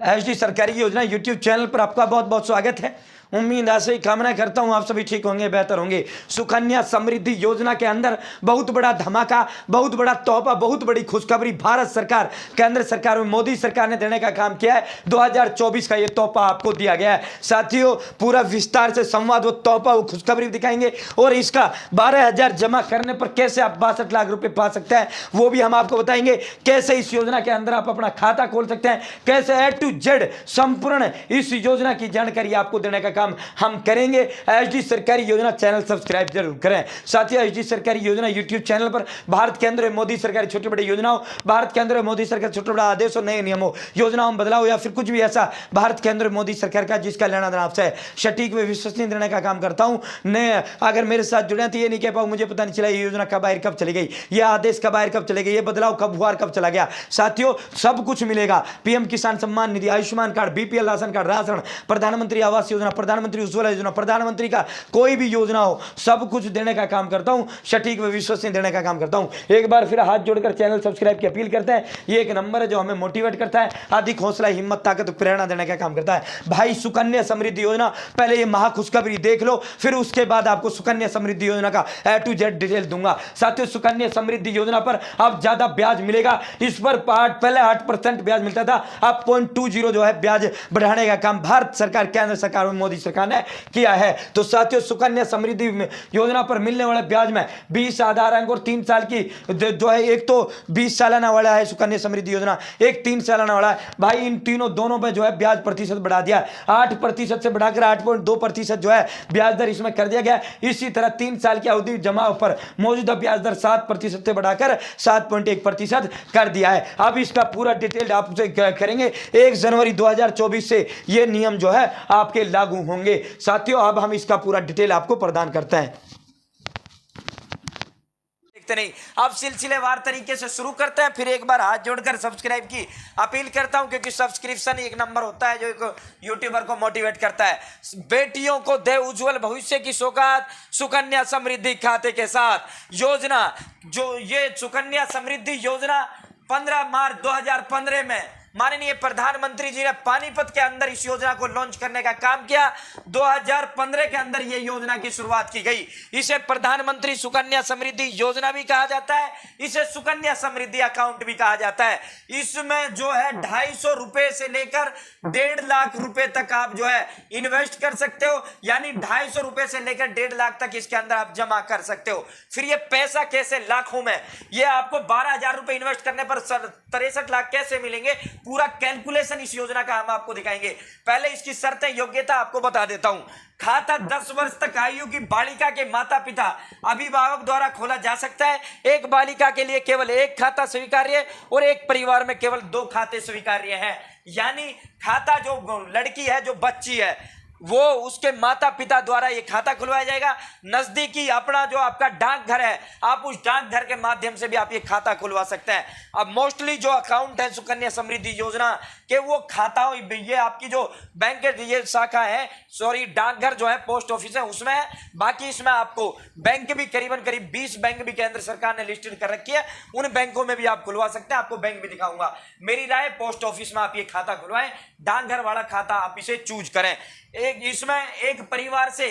HD सरकारी योजना YouTube channel पर आपका बहुत बहुत स्वागत है। उम्मीद ऐसे ही कामना करता हूं आप सभी ठीक होंगे, बेहतर होंगे। सुकन्या समृद्धि योजना के अंदर बहुत बड़ा धमाका, बहुत बड़ा तोहफा, बहुत बड़ी खुशखबरी भारत सरकार, केंद्र सरकार में मोदी सरकार ने देने का काम किया है। 2024 का ये तोहफा आपको दिया गया है। साथियों, पूरा विस्तार से संवाद, वो तोहफा, वो खुशखबरी दिखाएंगे और इसका 12,000 जमा करने पर कैसे आप 62 लाख रुपए पा सकते हैं वो भी हम आपको बताएंगे। कैसे इस योजना के अंदर आप अपना खाता खोल सकते हैं, कैसे A to Z संपूर्ण इस योजना की जानकारी आपको देने का काम हम करेंगे। एचडी सरकारी योजना चैनल सब्सक्राइब जरूर करें। साथियों, एचडी सरकारी योजना यूट्यूब चैनल पर भारत के अंदर मोदी सरकार छोटे बड़े योजनाओं, भारत के अंदर मोदी सरकार छोटे बड़ा आदेश और नए नियमों, योजनाओं बदलाव या फिर कुछ भी ऐसा भारत के अंदर मोदी सरकार का जिसका लेना देना आपसे सटीक व विश्वसनीय देने का काम करता हूं। ने अगर मेरे साथ जुड़े तो ये नहीं कह पाऊं मुझे पता नहीं चला ये योजना कब आए, कब चली गई, यह आदेश कब आए, कब चले गए, ये बदलाव कब हुआ, कब चला गया। साथियों, सब कुछ मिलेगा। PM Kisan Samman Nidhi, Ayushman card, BPL ration card, ration, Pradhan Mantri Awas योजना, प्रधानमंत्री उज्ज्वला योजना, प्रधानमंत्री का कोई भी योजना हो, सब कुछ देने का काम करता हूं, सटीक व विश्वसनीय देने का काम करता हूं। एक बार फिर हाथ जोड़कर चैनल सब्सक्राइब की अपील करते हैं। ये एक नंबर है जो हमें मोटिवेट करता है, अधिक हौसला, हिम्मत, ताकत, प्रेरणा देने का काम करता है। भाई, सुकन्या समृद्धि योजना, पहले ये महाखुशखबरी देख लो, फिर उसके बाद आपको सुकन्या समृद्धि योजना का A to Z डिटेल दूंगा। साथियों, सुकन्या समृद्धि योजना पर अब ज्यादा ब्याज मिलेगा। इस पर पहले 8% ब्याज मिलता था, अब 0.20 जो है ब्याज बढ़ाने का काम भारत सरकार, केंद्र सरकार और मोदी सरकार ने किया है। तो साथियों, सुकन्या समृद्धि योजना पर मिलने वाले ब्याज में 20 आधार अंक और 3 साल की जो है, एक तो 20 सालाना वाला है सुकन्या समृद्धि योजना, एक 3 सालाना वाला है। भाई, इन तीनों दोनों पे जो है ब्याज प्रतिशत बढ़ा दिया, 8% से बढ़ाकर 8.2% जो है ब्याज दर इसमें कर दिया गया। इसी तरह 3 साल की अवधि जमा पर मौजूदा ब्याज दर 7% से बढ़ाकर 7.1% कर दिया है। अब इसका पूरा डिटेल आपसे करेंगे। 1 जनवरी 2024 से ये नियम जो है आपके लागू होंगे। साथियों, अब हम इसका पूरा डिटेल आपको प्रदान करते हैं। नहीं, अब सिलसिलेवार तरीके से शुरू करते हैं। फिर एक बार हाथ जोड़कर सब्सक्राइब की अपील करता हूं, क्योंकि सब्सक्रिप्शन एक नंबर होता है जो एक यूट्यूबर को मोटिवेट करता है। बेटियों को दे उज्जवल भविष्य की सौगात सुकन्या समृद्धि खाते के साथ योजना। जो ये सुकन्या समृद्धि योजना 15 मार्च 2015 में माननीय प्रधानमंत्री जी ने पानीपत के अंदर इस योजना को लॉन्च करने का काम किया। 2015 के अंदर यह योजना की शुरुआत की गई। इसे प्रधानमंत्री सुकन्या समृद्धि योजना भी कहा जाता है, इसे सुकन्या समृद्धि अकाउंट भी कहा जाता है। इसमें जो है 250 रुपए से लेकर 1.5 लाख रुपए तक आप जो है इन्वेस्ट कर सकते हो, यानी 250 रुपए से लेकर 1.5 लाख तक इसके अंदर आप जमा कर सकते हो। फिर ये पैसा कैसे लाखों में, ये आपको 12,000 रुपए इन्वेस्ट करने पर 63 लाख कैसे मिलेंगे, पूरा कैलकुलेशन इस योजना का हम आपको दिखाएंगे। पहले इसकी शर्तें, योग्यता आपको बता देता हूं। खाता 10 वर्ष तक आयु की बालिका के माता पिता अभिभावक द्वारा खोला जा सकता है। एक बालिका के लिए केवल 1 खाता स्वीकार्य और एक परिवार में केवल 2 खाते स्वीकार्य हैं। यानी खाता जो लड़की है, जो बच्ची है, वो उसके माता पिता द्वारा ये खाता खुलवाया जाएगा। नजदीकी अपना जो आपका डाकघर है, आप उस डाकघर के माध्यम से भी आप ये खाता खुलवा सकते हैं। अब मोस्टली जो अकाउंट है सुकन्या समृद्धि योजना के, वो खाता ये आपकी जो बैंक ये शाखा है, सॉरी डाकघर जो है, पोस्ट ऑफिस है, उसमें है। बाकी इसमें आपको बैंक भी करीबन 20 बैंक भी केंद्र सरकार ने लिस्टेड कर रखी है, उन बैंकों में भी आप खुलवा सकते हैं। आपको बैंक भी दिखाऊंगा। मेरी राय, पोस्ट ऑफिस में आप ये खाता खुलवाएं, डाकघर वाला खाता आप इसे चूज करें। इसमें एक परिवार से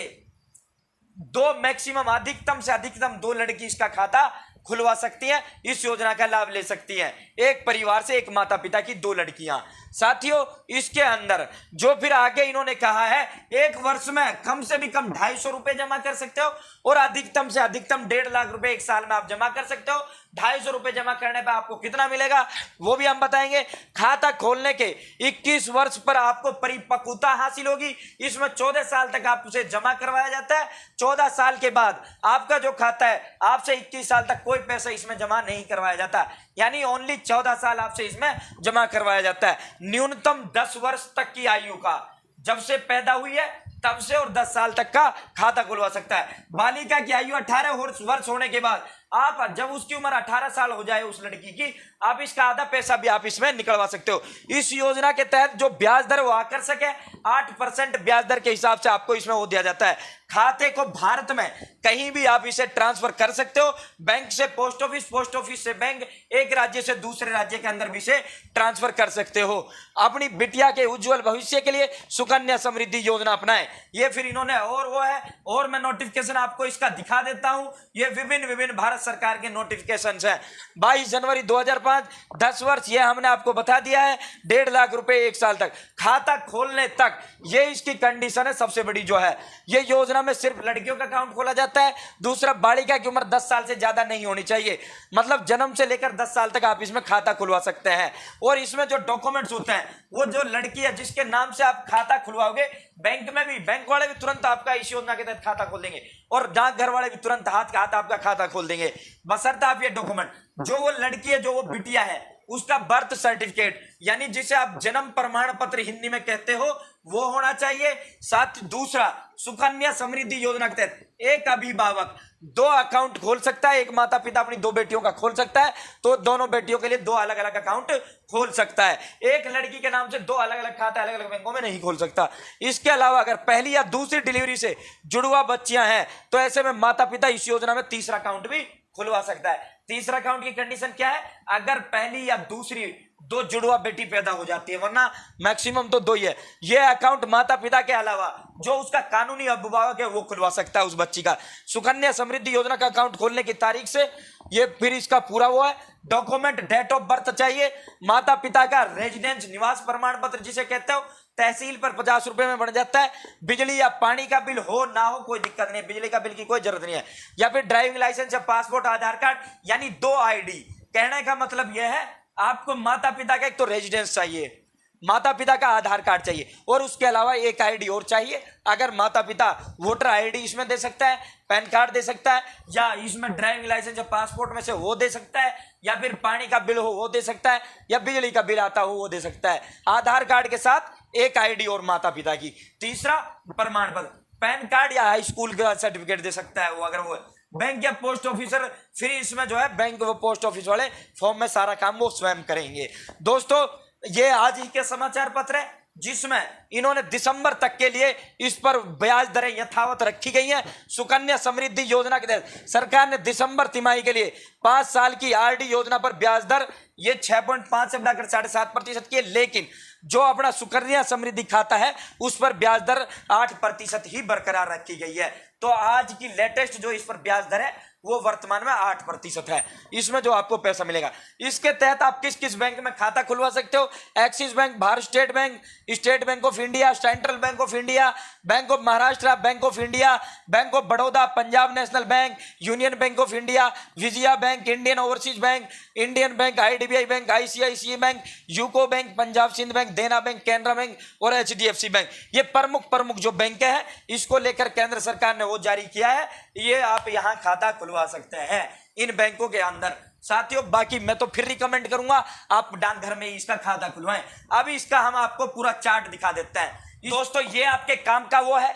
2 मैक्सिमम, अधिकतम से अधिकतम 2 लड़की इसका खाता खुलवा सकती हैं, इस योजना का लाभ ले सकती हैं। एक परिवार से एक माता पिता की 2 लड़कियां। साथियों, इसके अंदर जो फिर आगे इन्होंने कहा है, 1 वर्ष में कम से भी कम 250 रुपए जमा कर सकते हो और अधिकतम से अधिकतम 1.5 लाख रुपए एक साल में आप जमा कर सकते हो। 250 रुपए जमा करने पर आपको कितना मिलेगा वो भी हम बताएंगे। खाता खोलने के 21 वर्ष पर आपको परिपक्वता हासिल होगी। इसमें 14 साल तक आप उसे जमा करवाया जाता है। 14 साल के बाद आपका जो खाता है, आपसे 21 साल तक कोई पैसा इसमें जमा नहीं करवाया जाता, यानी ओनली 14 साल आपसे इसमें जमा करवाया जाता है। न्यूनतम 10 वर्ष तक की आयु का, जब से पैदा हुई है तब से और 10 साल तक का खाता खुलवा सकता है। बालिका की आयु 18 वर्ष होने के बाद आप, जब उसकी उम्र 18 साल हो जाए उस लड़की की, आप इसका आधा पैसा भी आप इसमें निकलवा सकते हो। इस योजना के तहत जो ब्याज दर वो आकर्षक है, 8% ब्याज दर के हिसाब से आपको इसमें वो दिया जाता है। खाते को भारत में कहीं भी आप इसे ट्रांसफर कर सकते हो, बैंक से पोस्ट ऑफिस, पोस्ट ऑफिस से बैंक, एक राज्य से दूसरे राज्य के अंदर भी इसे ट्रांसफर कर सकते हो। अपनी बिटिया के उज्जवल भविष्य के लिए सुकन्या समृद्धि योजना अपनाएं। ये फिर इन्होंने और वो है, और मैं नोटिफिकेशन आपको इसका दिखा देता हूं। ये विभिन्न भारत सरकार के नोटिफिकेशन है। 22 जनवरी 2005, 10 वर्ष, ये हमने आपको बता दिया है। 1.5 लाख रुपए 1 साल तक खाता खोलने तक, ये इसकी कंडीशन है सबसे बड़ी जो है। ये योजना में सिर्फ लड़कियों का अकाउंट खोला जाता है। दूसरा, बालिका की उम्र 10 साल से ज्यादा नहीं होनी चाहिए, मतलब जन्म से लेकर 10 साल तक आप इसमें खाता खुलवा सकते हैं। और इसमें जो डॉक्यूमेंट्स होते हैं, वो जो लड़की है जिसके नाम से आप खाता खुलवाओगे, बैंक में भी, बैंक वाले भी तुरंत आपका इस योजना के तहत खाता खोल देंगे, और डाकघर वाले भी तुरंत हाथ का हाथ आपका खाता खोल देंगे, बशर्ते आप ये डॉक्यूमेंट, जो वो लड़की है, जो वो बिटिया है, उसका बर्थ सर्टिफिकेट, यानी जिसे आप जन्म प्रमाण पत्र हिंदी में कहते हो, वो होना चाहिए। साथ दूसरा, सुकन्या समृद्धि योजना के तहत एक अभिभावक 2 अकाउंट खोल सकता है। एक माता पिता अपनी 2 बेटियों का खोल सकता है, तो दोनों बेटियों के लिए 2 अलग अलग अकाउंट खोल सकता है। एक लड़की के नाम से 2 अलग अलग खाता अलग अलग बैंकों में नहीं खोल सकता। इसके अलावा अगर पहली या दूसरी डिलीवरी से जुड़वा बच्चियां हैं, तो ऐसे में माता पिता इस योजना में तीसरा अकाउंट भी खुलवा सकता है। तीसरा अकाउंट की कंडीशन क्या है? अगर पहली या दूसरी 2 जुड़वा बेटी पैदा हो जाती है, वरना मैक्सिमम तो 2 ही है। यह अकाउंट माता पिता के अलावा जो उसका कानूनी अभिभावक है वो खुलवा सकता है उस बच्ची का। सुकन्या समृद्धि योजना का अकाउंट खोलने की तारीख से ये फिर इसका पूरा वो है, डॉक्यूमेंट, डेट ऑफ बर्थ चाहिए, माता पिता का रेजिडेंस, निवास प्रमाण पत्र जिसे कहते हो, तहसील पर 50 रुपए में बन जाता है। बिजली या पानी का बिल हो ना हो कोई दिक्कत नहीं, बिजली का बिल की कोई जरूरत नहीं है। या फिर ड्राइविंग लाइसेंस या पासपोर्ट, आधार कार्ड, यानी 2 आईडी। कहने का मतलब यह है, आपको माता पिता का एक तो रेजिडेंस चाहिए, माता पिता का आधार कार्ड चाहिए, और उसके अलावा एक आईडी और चाहिए। अगर माता पिता वोटर आईडी इसमें दे सकता है, पैन कार्ड दे सकता है, या इसमें ड्राइविंग लाइसेंस या पासपोर्ट में से वो दे सकता है, या फिर पानी का बिल हो वो दे सकता है, या बिजली का बिल आता हो वो दे सकता है। आधार कार्ड के साथ एक आईडी और माता पिता की। तीसरा, प्रमाण पत्र, पैन कार्ड या हाई स्कूल का सर्टिफिकेट दे सकता है वो, अगर वो बैंक या पोस्ट ऑफिसर। फिर इसमें जो है बैंक व पोस्ट ऑफिस वाले फॉर्म में सारा काम वो स्वयं करेंगे। दोस्तों, ये आज ही के समाचार पत्र है जिसमें इन्होंने दिसंबर तक के लिए इस पर ब्याज दरें यथावत रखी गई हैं। सुकन्या समृद्धि योजना के तहत सरकार ने दिसंबर तिमाही के लिए 5 साल की आरडी योजना पर ब्याज दर ये 6.5 से बढ़ाकर 7.5% की है, लेकिन जो अपना सुकन्या समृद्धि खाता है उस पर ब्याज दर 8% ही बरकरार रखी गई है। तो आज की लेटेस्ट जो इस पर ब्याज दर है वो वर्तमान में 8% है, इसमें जो आपको पैसा मिलेगा। इसके तहत आप किस किस बैंक में खाता खुलवा सकते हो? Axis bank, Bharat state bank, state bank of India, central bank of India, bank of Maharashtra, bank of India, bank of Baroda, Punjab national bank, union bank of India, Vijaya bank, Indian overseas bank, Indian bank, IDBI bank, ICICI bank, UCO bank, Punjab Sind bank, Dena bank, Canara bank और HDFC bank. ये प्रमुख जो bank है, इसको लेकर केंद्र सरकार ने वो जारी किया है। ये आप यहाँ खाता खुलवा सकते हैं इन बैंकों के अंदर। साथियों, बाकी मैं तो फिर रिकमेंड करूंगा आप डाकघर में इसका खाता खुलवाएं। अब इसका हम आपको पूरा चार्ट दिखा देते हैं। दोस्तों, ये आपके काम का वो है,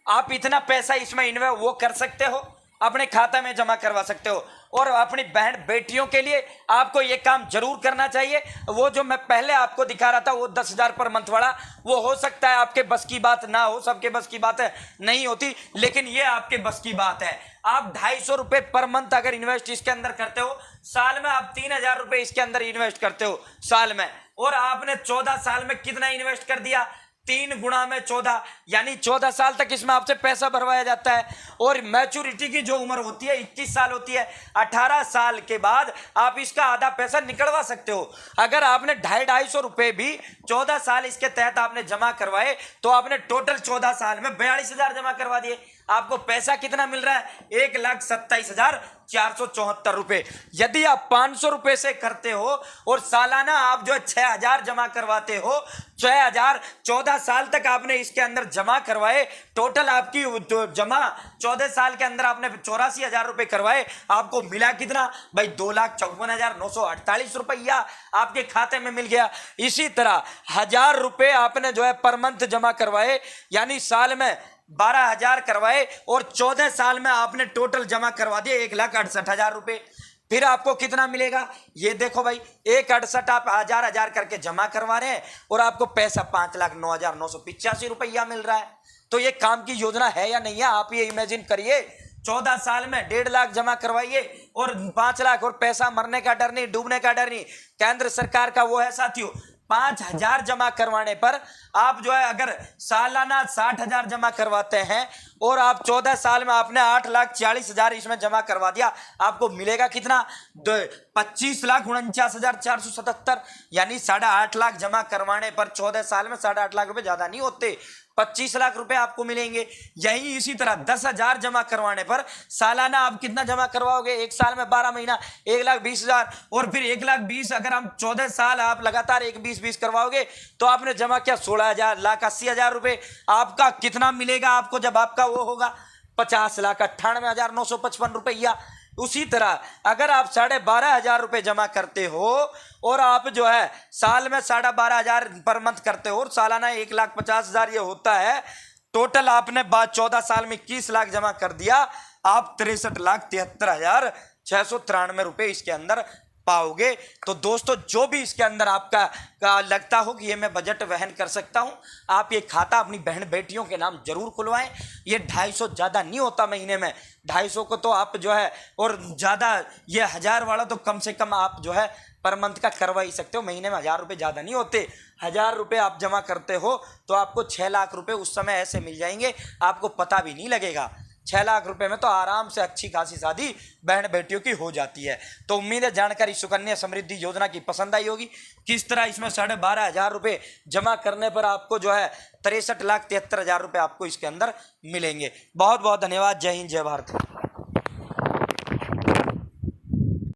आप इतना पैसा इसमें इन्वेस्ट वो कर सकते हो, अपने खाता में जमा करवा सकते हो। और अपनी बहन बेटियों के लिए आपको ये काम जरूर करना चाहिए। वो जो मैं पहले आपको दिखा रहा था वो 10,000 पर मंथ वाला, वो हो सकता है आपके बस की बात ना हो, सबके बस की बात नहीं होती, लेकिन ये आपके बस की बात है। आप 250 रुपए पर मंथ अगर इन्वेस्ट इसके अंदर करते हो, साल में आप 3,000 रुपए इसके अंदर इन्वेस्ट करते हो साल में, और आपने 14 साल में कितना इन्वेस्ट कर दिया? 3 गुणा में 14, यानी 14 साल तक इसमें आपसे पैसा भरवाया जाता है। और मैच्योरिटी की जो उम्र होती है 21 साल होती है। 18 साल के बाद आप इसका आधा पैसा निकलवा सकते हो। अगर आपने 250 रुपए भी 14 साल इसके तहत आपने जमा करवाए, तो आपने टोटल 14 साल में 42,000 जमा करवा दिए। आपको पैसा कितना मिल रहा है? 1,27,474 रुपए। यदि आप 500 रुपए से करते हो और सालाना आप जो 6,000 जमा करवाते हो, 6,000 14 साल तक आपने इसके अंदर जमा करवाए, टोटल आपकी जमा 14 साल के अंदर आपने 84,000 रुपए करवाए, आपको मिला कितना भाई? 2,54,948 रुपया आपके खाते में मिल गया। इसी तरह 1,000 रुपए आपने जो है पर मंथ जमा करवाए, यानी साल में 12,000 करवाए, और 14 साल में आपने टोटल जमा करवा दिए 1,68,000 रुपए। फिर आपको कितना मिलेगा? ये देखो भाई, 1,68 आप 1,000 करके जमा करवा रहे हैं और आपको पैसा 5,09,985 रुपया मिल रहा है। तो ये काम की योजना है या नहीं है, आप ये इमेजिन करिए। 14 साल में 1.5 लाख जमा करवाइए और 5 लाख, और पैसा मरने का डर नहीं, डूबने का डर नहीं। केंद्र सरकार का वो है साथियों, 5,000 जमा करवाने पर आप जो है अगर सालाना 60,000 जमा करवाते हैं और आप 14 साल में आपने 8,40,000 इसमें जमा करवा दिया, आपको मिलेगा कितना? 25,49,477, यानी 8.5 लाख जमा करवाने पर 14 साल में 8.5 लाख रुपए ज्यादा नहीं होते, 25 लाख रुपए आपको मिलेंगे। यही इसी तरह 10,000 जमा करवाने पर सालाना आप कितना जमा करवाओगे? एक साल में 12 महीना 1,20,000, और फिर 1,20,000 अगर हम 14 साल आप लगातार 1,20,20 करवाओगे तो आपने जमा किया 16,80,000 रुपए। आपका कितना मिलेगा आपको जब आपका वो होगा? 50,98,955 रुपया। उसी तरह अगर आप 12,500 रुपए जमा करते हो और आप जो है साल में 12,500 पर मंथ करते हो और सालाना 1,50,000 ये होता है, टोटल आपने बाद 14 साल में 21 लाख जमा कर दिया, आप 63,73,693 रुपए इसके अंदर पाओगे। तो दोस्तों जो भी इसके अंदर आपका लगता हो कि ये मैं बजट वहन कर सकता हूं, आप ये खाता अपनी बहन बेटियों के नाम जरूर खुलवाएं। ये 250 ज़्यादा नहीं होता महीने में, 250 को तो आप जो है, और ज़्यादा ये 1,000 वाला तो कम से कम आप जो है पर मंथ का करवा ही सकते हो। महीने में 1,000 रुपये ज़्यादा नहीं होते। 1,000 रुपये आप जमा करते हो तो आपको 6 लाख रुपये उस समय ऐसे मिल जाएंगे, आपको पता भी नहीं लगेगा। 6 लाख रुपए में तो आराम से अच्छी खासी शादी बहन बेटियों की हो जाती है। तो उम्मीद है जानकारी सुकन्या समृद्धि योजना की पसंद आई होगी। किस तरह इसमें 12,500 रुपये जमा करने पर आपको जो है 63,73,000 रुपये आपको इसके अंदर मिलेंगे। बहुत बहुत धन्यवाद। जय हिंद, जय भारत।